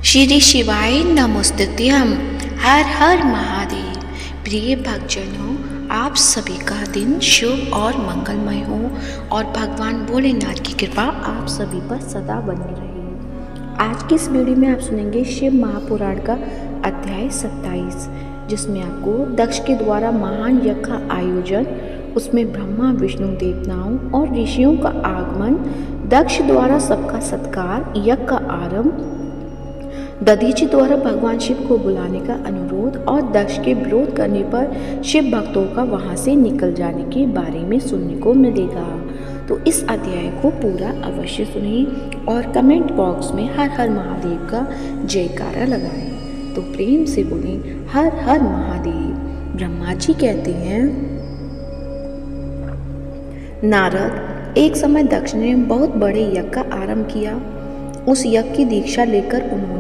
श्री शिवाय नमोस्तुत्यम। हर हर महादेव। प्रिय भक्तजनों, आप सभी का दिन शुभ और मंगलमय हो और भगवान भोलेनाथ की कृपा आप सभी पर सदा बनी रहे। आज की इस वीडियो में आप सुनेंगे शिव महापुराण का अध्याय 27, जिसमें आपको दक्ष के द्वारा महान यज्ञ का आयोजन, उसमें ब्रह्मा विष्णु देवताओं और ऋषियों का आगमन, दक्ष द्वारा सबका सत्कार, यज्ञ का आरंभ, दधीचि द्वारा भगवान शिव को बुलाने का अनुरोध और दक्ष के विरोध करने पर शिव भक्तों का वहां से निकल जाने के बारे में सुनने को मिलेगा। तो इस अध्याय को पूरा अवश्य सुनिए और कमेंट बॉक्स में हर हर महादेव का जयकारा लगाएं। तो प्रेम से बोलें हर हर महादेव। ब्रह्मा जी कहते हैं, नारद, एक समय दक्ष ने बहुत बड़े यज्ञ का आरंभ किया। उस यज्ञ की दीक्षा लेकर उन्होंने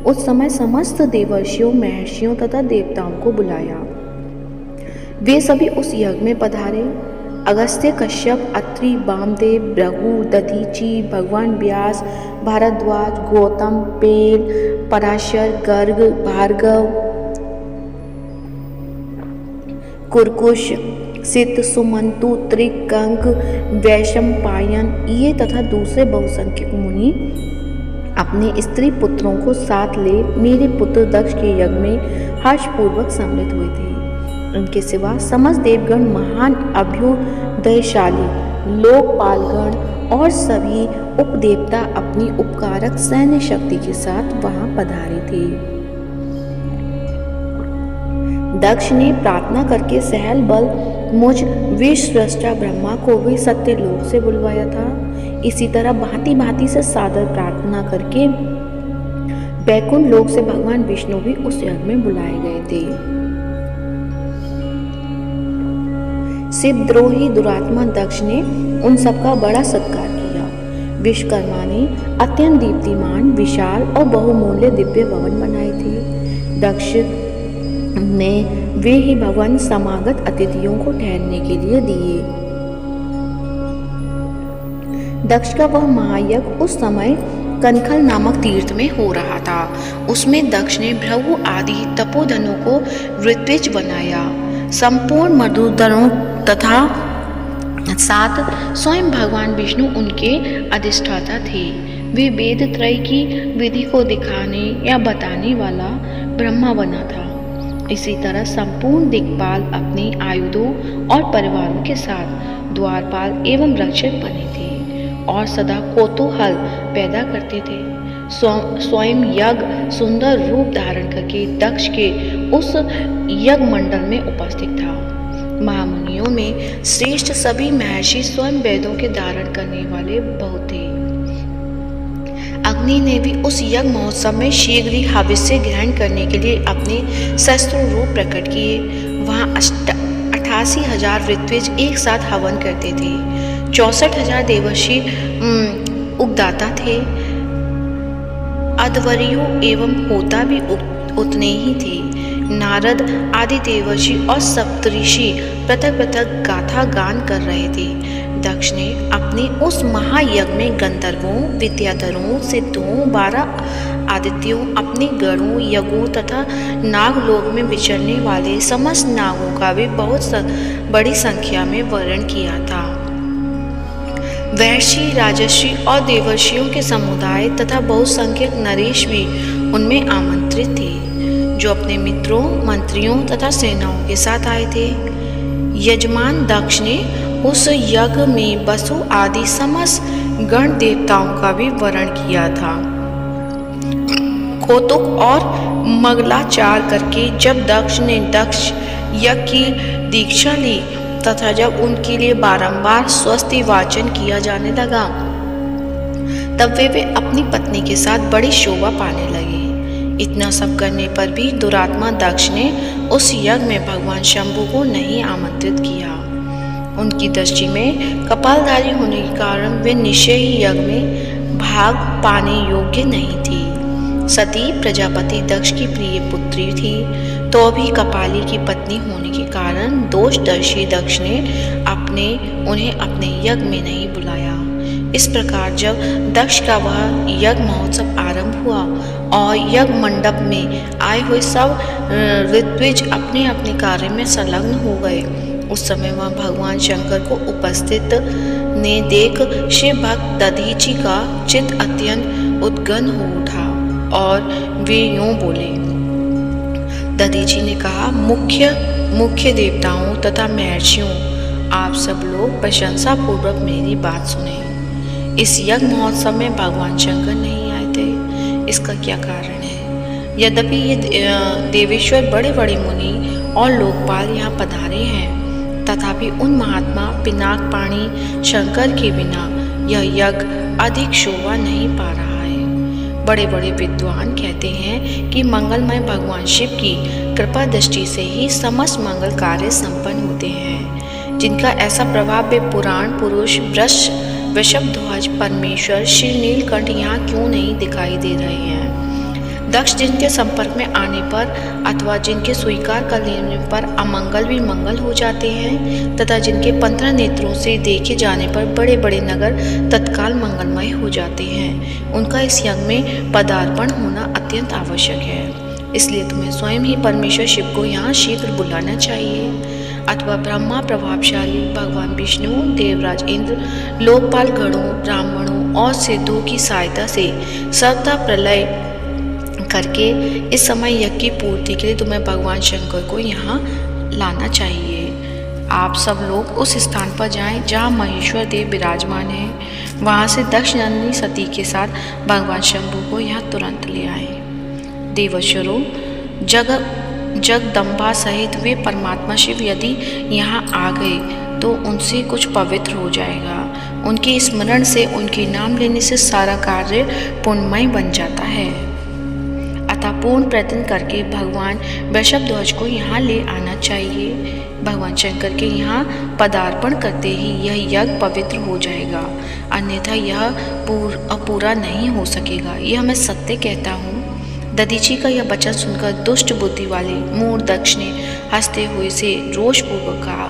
उस समय समस्त देवर्षियों, महर्षियों तथा देवताओं को बुलाया। वे सभी उस यज्ञ में पधारे। अगस्त्य, कश्यप, अत्रि, वामदेव, भृगु, दधीचि, भगवान व्यास, भारद्वाज, गौतम, पेल, पराशर, गर्ग, भार्गव, कुरकुश, सित, सुमंतु, त्रिक, कंक, वैशंपायन, ये तथा दूसरे बहुसंख्यक मुनि अपने स्त्री पुत्रों को साथ ले मेरे पुत्र दक्ष के यज्ञ में हर्षपूर्वक सम्मिलित हुए थे। उनके सिवा समस्त देवगण, महान अभ्युदयशाली लोकपालगण और सभी उपदेवता अपनी उपकारक सैन्य शक्ति के साथ वहां पधारे थे। दक्ष ने प्रार्थना करके सहल बल मुझ विश्वस्रष्टा ब्रह्मा को भी सत्य लोक से बुलवाया था। इसी तरह भांति भांति से सादर प्रार्थना करके वैकुंठ लोक से भगवान विष्णु भी उस यज्ञ में बुलाए गए थे। शिवद्रोही दुरात्मा दक्ष ने उन सबका बड़ा सत्कार किया। विश्वकर्मा ने अत्यंत दीप्तिमान, विशाल और बहुमूल्य दिव्य भवन बनाए थे। दक्ष ने वे ही भवन समागत अतिथियों को ठहरने के लिए दिए। दक्ष का वह महायज्ञ उस समय कनखल नामक तीर्थ में हो रहा था। उसमें दक्ष ने भृगु आदि तपोधनों को ऋत्विज बनाया। संपूर्ण मरुदरों तथा साथ स्वयं भगवान विष्णु उनके अधिष्ठाता थे। वे वेद त्रय की विधि को दिखाने या बताने वाला ब्रह्मा बना था। इसी तरह संपूर्ण दिक्पाल अपने आयुधों और परिवारों के साथ द्वारपाल एवं रक्षक बने थे और सदा कौतूहल पैदा करते थे। स्वयं यज्ञ सुंदर रूप धारण करके दक्ष के उस यज्ञ मंडल में उपस्थित था। महामुनियों में श्रेष्ठ सभी महर्षि स्वयं वेदों के धारण करने वाले बहुत थे। अग्नि ने भी उस यज्ञ महोत्सव में शीघ्र ही हविष्य ग्रहण करने के लिए अपने शस्त्र रूप प्रकट किए। वहाँ 88,000 ऋत्विज एक साथ हवन करते थे। 64,000 देवर्षि उगदाता थे। अध्वर्यु एवं होता भी उतने ही थे। नारद आदि देवर्षि और सप्तऋषि पृथक पृथक गाथा गान कर रहे थे। दक्ष ने अपने उस महायज्ञ में गंधर्वों, विद्याधरों, सिद्धों, 12 आदित्यों, अपने गणों, यज्ञों तथा नागलोक में विचरने वाले समस्त नागों का भी बहुत बड़ी संख्या में वर्णन किया था। वैश्य, राजर्षि और देवर्षियों के समुदाय तथा बहुसंख्यक नरेश भी उनमें आमंत्रित थे, जो अपने मित्रों, मंत्रियों तथा सेनाओं के साथ आए थे। यजमान दक्ष ने उस यज्ञ में वसु आदि समस्त गण देवताओं का भी वर्णन किया था। कौतुक और मंगलाचार करके जब दक्ष ने दक्ष यज्ञ की दीक्षा ली तथा जब उनके लिए बारंबार स्वस्ति वाचन किया जाने लगा, तब वे अपनी पत्नी के साथ बड़ी शोभा पाने लगे। इतना सब करने पर भी दुरात्मा दक्ष ने उस यज्ञ में भगवान शंभु को नहीं आमंत्रित किया। उनकी दृष्टि में कपालधारी होने के कारण वे निश्चय ही यज्ञ में भाग पाने योग्य नहीं थी। सती प्रजापति दक्ष की प्रिय पुत्री थी, तो भी कपाली की पत्नी होने के कारण दोषदर्शी दक्ष ने उन्हें अपने यज्ञ में नहीं बुलाया। इस प्रकार जब दक्ष का वह यज्ञ महोत्सव आरंभ हुआ और यज्ञ मंडप में आए हुए सब ऋत्विज अपने अपने कार्य में संलग्न हो गए। उस समय वह भगवान शंकर को उपस्थित ने देख शिव भक्त दधीची का चित्त अत्यंत उद्गन्न हो उठा और वे यूं बोले। दधीची ने कहा, मुख्य देवताओं तथा महर्षियों, आप सब लोग प्रशंसा पूर्वक मेरी बात सुने। इस यज्ञ महोत्सव में भगवान शंकर नहीं आए थे, इसका क्या कारण है? यद्यपि ये देवेश्वर बड़े बड़े मुनि और लोकपाल यहाँ पधारे हैं, तथापि उन महात्मा पिनाकपाणी शंकर के बिना यह यज्ञ अधिक शोभा नहीं पा रहा है। बड़े बड़े विद्वान कहते हैं कि मंगलमय भगवान शिव की कृपा दृष्टि से ही समस्त मंगल कार्य संपन्न होते हैं, जिनका ऐसा प्रभाव वे पुराण पुरुष वृषभध्वज परमेश्वर श्री नीलकंठ यहाँ क्यों नहीं दिखाई दे रहे हैं। दक्ष जिनके संपर्क में आने पर अथवा जिनके स्वीकार कर लेने पर अमंगल भी मंगल हो जाते हैं, तथा जिनके 15 नेत्रों से देखे जाने पर बड़े बड़े नगर तत्काल मंगलमय हो जाते हैं, उनका इस यज्ञ में पदार्पण होना अत्यंत आवश्यक है। इसलिए तुम्हें स्वयं ही परमेश्वर शिव को यहाँ शीघ्र बुलाना चाहिए, अथवा ब्रह्मा प्रभावशाली भगवान विष्णु, देवराज इंद्र, लोकपाल गणों, ब्राह्मणों और सिद्धों की सहायता से सर्वथा प्रलय करके इस समय यज्ञ की पूर्ति के लिए तुम्हें भगवान शंकर को यहाँ लाना चाहिए। आप सब लोग उस स्थान पर जाएं जहाँ महेश्वर देव विराजमान हैं, वहाँ से दक्ष नंदिनी सती के साथ भगवान शंभु को यहाँ तुरंत ले आए। देवश्वरों, जगदम्बा सहित वे परमात्मा शिव यदि यहाँ आ गए तो उनसे कुछ पवित्र हो जाएगा। उनके स्मरण से, उनके नाम लेने से सारा कार्य पुण्यमय बन जाता है। अतः पूर्ण प्रयत्न करके भगवान वृषभध्वज को यहाँ ले आना चाहिए। भगवान शंकर के यहाँ पदार्पण करते ही यह यज्ञ पवित्र हो जाएगा, अन्यथा यह पूरा नहीं हो सकेगा। यह मैं सत्य कहता हूँ। दधीची का यह वचन सुनकर दुष्ट बुद्धि वाले मूढ़ दक्ष ने हंसते हुए से रोषपूर्वक कहा,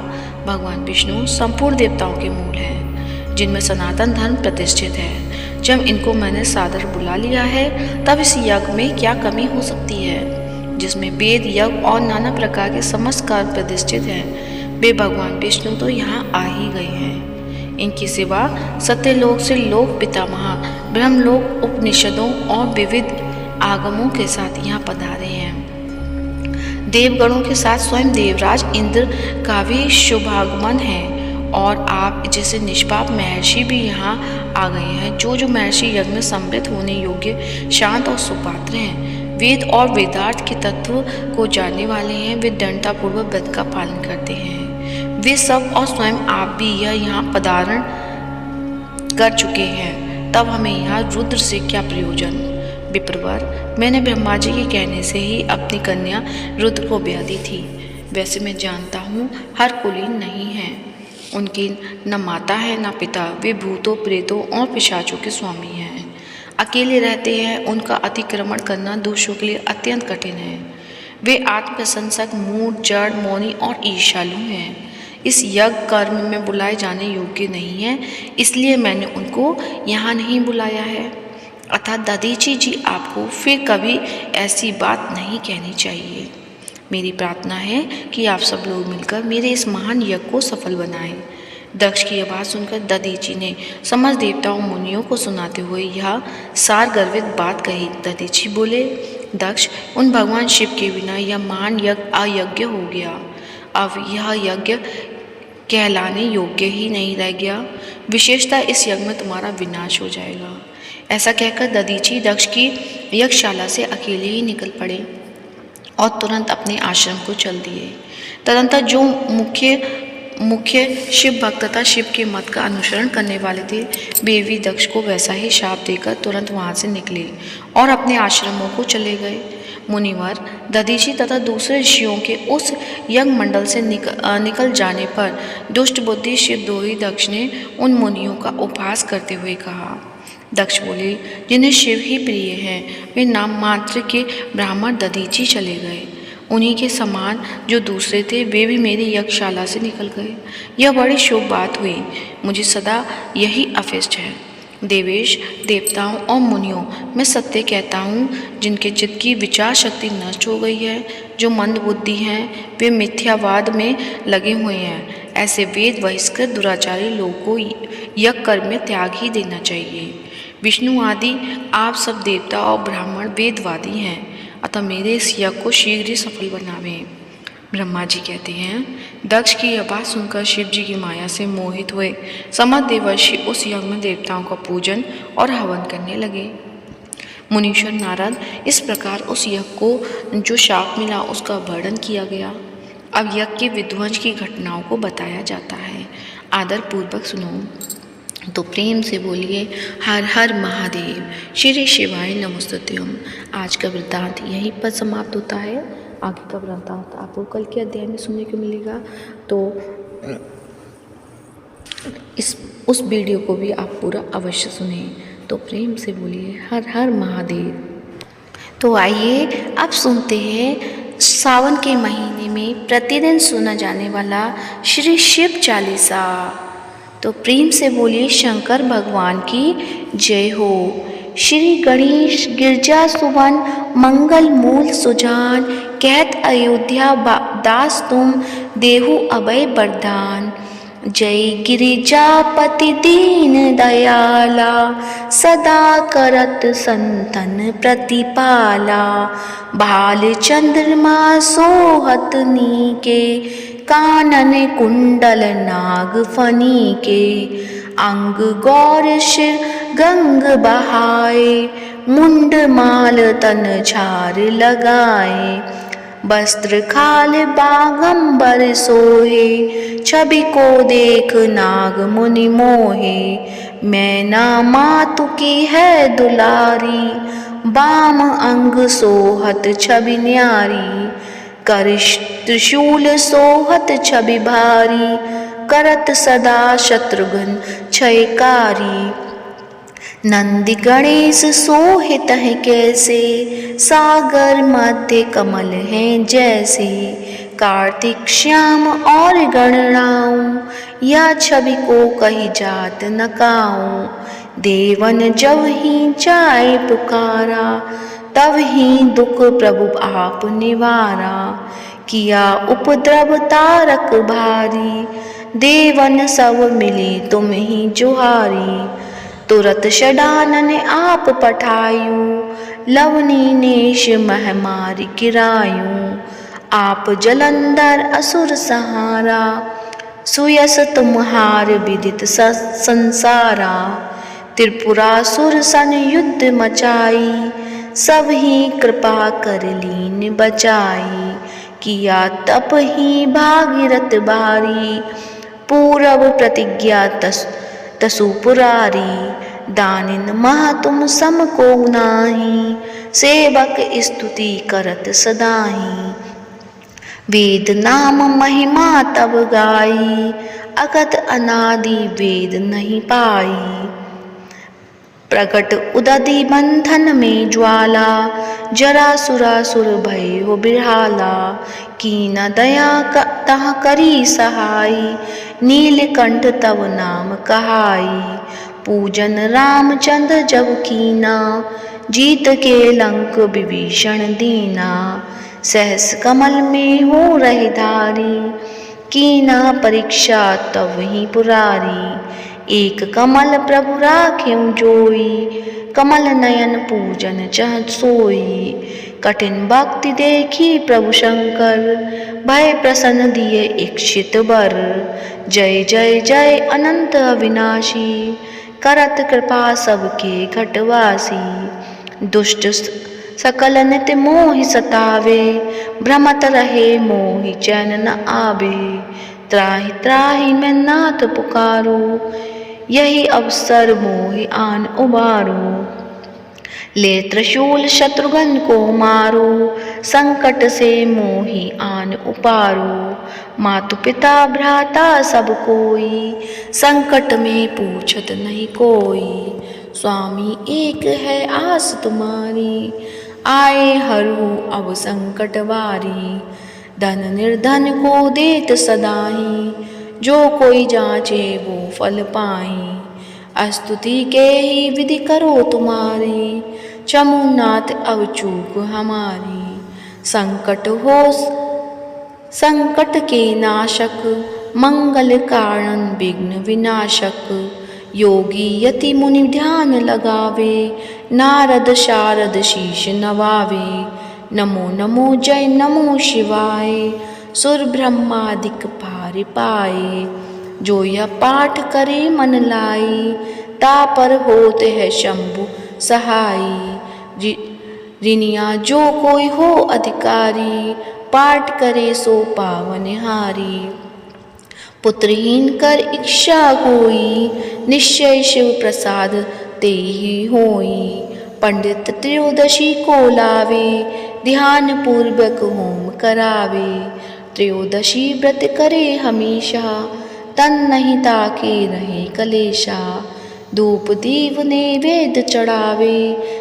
भगवान विष्णु संपूर्ण देवताओं के मूल हैं, जिनमें सनातन धर्म प्रतिष्ठित है। जब इनको मैंने सादर बुला लिया है, तब इस यज्ञ में क्या कमी हो सकती है, जिसमें वेद, यज्ञ और नाना प्रकार के समस्त कार्य प्रतिष्ठित हैं। वे भगवान विष्णु तो यहाँ आ ही गए हैं। इनके सिवा सत्यलोक से लोक पितामह ब्रह्मलोक उपनिषदों और विविध आगमों के साथ यहाँ पधारे हैं। देवगणों के साथ स्वयं देवराज इंद्र का भी शुभागमन है, और आप जैसे निष्पाप महर्षि भी यहाँ आ गए हैं। जो महर्षि यज्ञ में सम्मिलित होने योग्य, शांत और सुपात्र हैं, वेद और वेदार्थ के तत्व को जानने वाले हैं, वे दृढ़तापूर्वक व्रत का पालन करते हैं। वे सब और स्वयं आप भी यहाँ पधारण कर चुके हैं, तब हमें यहाँ रुद्र से क्या प्रयोजन। विप्रवर, मैंने ब्रह्मा जी के कहने से ही अपनी कन्या रुद्र को ब्याह दी थी। वैसे मैं जानता हूँ हर कुलीन नहीं है, उनकी न माता है न पिता, वे भूतों, प्रेतों और पिशाचों के स्वामी हैं। अकेले रहते हैं, उनका अतिक्रमण करना दूसरों के लिए अत्यंत कठिन है। वे आत्मप्रशंसक, मूढ़, जड़, मौनी और ईर्ष्यालु हैं। इस यज्ञ कर्म में बुलाए जाने योग्य नहीं है, इसलिए मैंने उनको यहाँ नहीं बुलाया है। अतः दधीची जी आपको फिर कभी ऐसी बात नहीं कहनी चाहिए। मेरी प्रार्थना है कि आप सब लोग मिलकर मेरे इस महान यज्ञ को सफल बनाएं। दक्ष की आवाज़ सुनकर दधीची ने समस्त देवताओं मुनियों को सुनाते हुए यह सार गर्वित बात कही। दधीची बोले, दक्ष, उन भगवान शिव के बिना यह महान यज्ञ अयज्ञ हो गया। अब यह यज्ञ कहलाने योग्य ही नहीं रह गया। विशेषतः इस यज्ञ में तुम्हारा विनाश हो जाएगा। ऐसा कहकर दधीची दक्ष की यज्ञशाला से अकेले ही निकल पड़े और तुरंत अपने आश्रम को चल दिए। तदंतर जो मुख्य शिव भक्त तथा शिव के मत का अनुसरण करने वाले थे, वे भी दक्ष को वैसा ही शाप देकर तुरंत वहाँ से निकले और अपने आश्रमों को चले गए। मुनिवर, दधीची तथा दूसरे ऋषियों के उस यज्ञ मंडल से निकल जाने पर दुष्ट बुद्धि शिवद्रोही दक्ष ने उन मुनियों का उपहास करते हुए कहा। दक्ष बोले, जिन्हें शिव ही प्रिय हैं, वे नाम मात्र के ब्राह्मण दधीची चले गए। उन्हीं के समान जो दूसरे थे, वे भी मेरी यज्ञशाला से निकल गए। यह बड़ी शुभ बात हुई, मुझे सदा यही अभिष्ट है। देवेश, देवताओं और मुनियों, मैं सत्य कहता हूँ, जिनके चित्त की विचार शक्ति नष्ट हो गई है, जो मंद बुद्धि हैं, वे मिथ्यावाद में लगे हुए हैं। ऐसे वेद बहिष्कृत दुराचारी लोगों को यज्ञ कर्म में त्याग ही देना चाहिए। विष्णु आदि आप सब देवता और ब्राह्मण वेदवादी हैं, अतः मेरे इस यज्ञ को शीघ्र ही सफल बनावें। ब्रह्मा जी कहते हैं, दक्ष की यह बात सुनकर शिव जी की माया से मोहित हुए समस्त देवर्षि उस यज्ञ में देवताओं का पूजन और हवन करने लगे। मुनीश्वर नारद, इस प्रकार उस यज्ञ को जो शाप मिला उसका वर्णन किया गया। अब यज्ञ के विध्वंस की घटनाओं को बताया जाता है, आदर पूर्वक सुनो। तो प्रेम से बोलिए, हर हर महादेव, श्री शिवाय नमस्तुभ्यं। आज का वृत्तांत यहीं पर समाप्त होता है। आगे का वृत्तांत आपको कल के अध्याय में सुनने को मिलेगा, तो उस वीडियो को भी आप पूरा अवश्य सुनें। तो प्रेम से बोलिए, हर हर महादेव। तो आइए अब सुनते हैं सावन के महीने में प्रतिदिन सुना जाने वाला श्री शिव चालीसा। तो प्रेम से बोलिए, शंकर भगवान की जय हो। श्री गणेश गिरजा सुवन मंगल मूल सुजान, कहत अयोध्या दास तुम देहु अभय वरदान। जय गिरिजापति दीन दयाला, सदा करत संतन प्रतिपाला। भाल चंद्रमा सोहत नीके, कानन कुंडल नाग फनी के। अंग गौर शिर गंग बहाए, मुंड माल तन झार लगाए। वस्त्र खाल बागंबर सोहे, छवि को देख नाग मुनि मोहे। मैना मातु की है दुलारी, बाम अंग सोहत छवि न्यारी। कर त्रिशूल सोहत छवि भारी, करत सदा शत्रुघ्न क्षयकारी। नंदी गणेश सोहित है कैसे, सागर मध्य कमल हैं जैसे। कार्तिक श्याम और गणराऊं, या छवि को कही जात न काऊं। देवन जब ही चाहे पुकारा, तब ही दुख प्रभु आप निवारा। किया उपद्रव तारक भारी, देवन सब मिली तुम ही जुहारी। तुरत षडानन आप पठायूं, लवनी नेश महमारी गिरायूं। आप जलंधर असुर सहारा, सुयस तुम्हार विदित संसारा। त्रिपुरासुर सन युद्ध मचाई, सब ही कृपा कर लीन बचाई। किया तप ही भागीरथ भारी, पूरब प्रतिज्ञा तसु पुरारी। दानिन मह तुम सम को नाही, सेवक स्तुति करत सदाही। वेद नाम महिमा तब गाई, अगत अनादि वेद नहीं पाई। प्रकट उदधि बंधन में ज्वाला, जरा सुरासुर भय हो बिरहाला। कीन दया तह करी सहाई, नीलकंठ तव नाम कहाई। पूजन रामचंद्र जब कीना, जीत के लंक विभीषण दीना। सहस कमल में हो रहे धारी, कीना परीक्षा तब ही पुरारी। एक कमल प्रभु राख्यूं जोई, कमल नयन पूजन चह सोई। कठिन भक्ति देखी प्रभु शंकर, भय प्रसन्न दिए इच्छित वर। जय जय जय अनंत अविनाशी, करत कृपा सबके घटवासी। दुष्ट सकल नित्य मोहि सतावे, भ्रमत रहे मोहि चैन न आवे। त्राहि त्राहि मैं नाथ पुकारो, यही अवसर मोहि आन उबारो। ले त्रिशूल शत्रुघ्न को मारो, संकट से मोहि आन उपारो। मातु पिता भ्राता सब कोई, संकट में पूछत नहीं कोई। स्वामी एक है आस तुम्हारी, आए हरू अब संकट वारी। धन निर्धन को देत सदाही, जो कोई जांचे वो फल पाई। स्तुति के ही विधि करो तुम्हारी, चमुनाथ अब चूक हमारी। संकट के नाशक, मंगल कारण विघ्न विनाशक। योगी यति मुनि ध्यान लगावे, नारद शारद शीश नवावे। नमो नमो जय नमो शिवाय, सुर ब्रह्मादिक पार पाए। जो यह पाठ करे मन लाई, तापर होते है शंभु सहाई। ऋणिया जो कोई हो अधिकारी, पाठ करे सो पावन हारी। पुत्रहीन कर इच्छा कोई, निश्चय शिव प्रसाद ते ही होई। पंडित त्रयोदशी को लावे, ध्यान पूर्वक होम करावे। त्रयोदशी व्रत करे हमेशा, तन नहीं ताके रहे कलेशा। धूप दीप नैवेद्य चढ़ावे,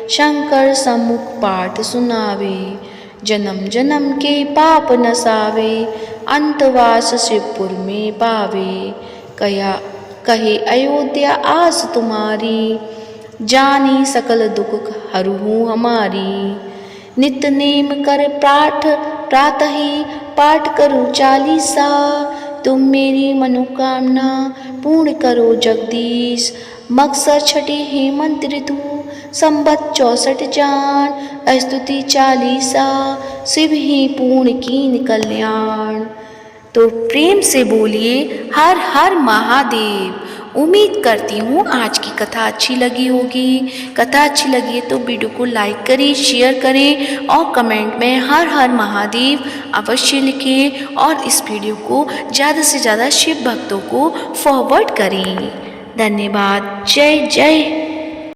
शंकर सम्मुख पाठ सुनावे। जन्म जन्म के पाप नसावे, अंतवास शिवपुर में पावे। कहे अयोध्या आस तुम्हारी, जानी सकल दुख हरहूँ हमारी। नित नेम कर प्रातः ही पाठ करो चालीसा। तुम मेरी मनोकामना पूर्ण करो जगदीश। मकसर छठे हेमंत ऋतु, संबत 64 जान। स्तुति चालीसा, शिव ही पूर्ण कीन कल्याण। तो प्रेम से बोलिए हर हर महादेव। उम्मीद करती हूँ आज की कथा अच्छी लगी होगी। कथा अच्छी लगी है तो वीडियो को लाइक करें, शेयर करें और कमेंट में हर हर महादेव अवश्य लिखें। और इस वीडियो को ज़्यादा से ज़्यादा शिव भक्तों को फॉरवर्ड करें। धन्यवाद। जय जय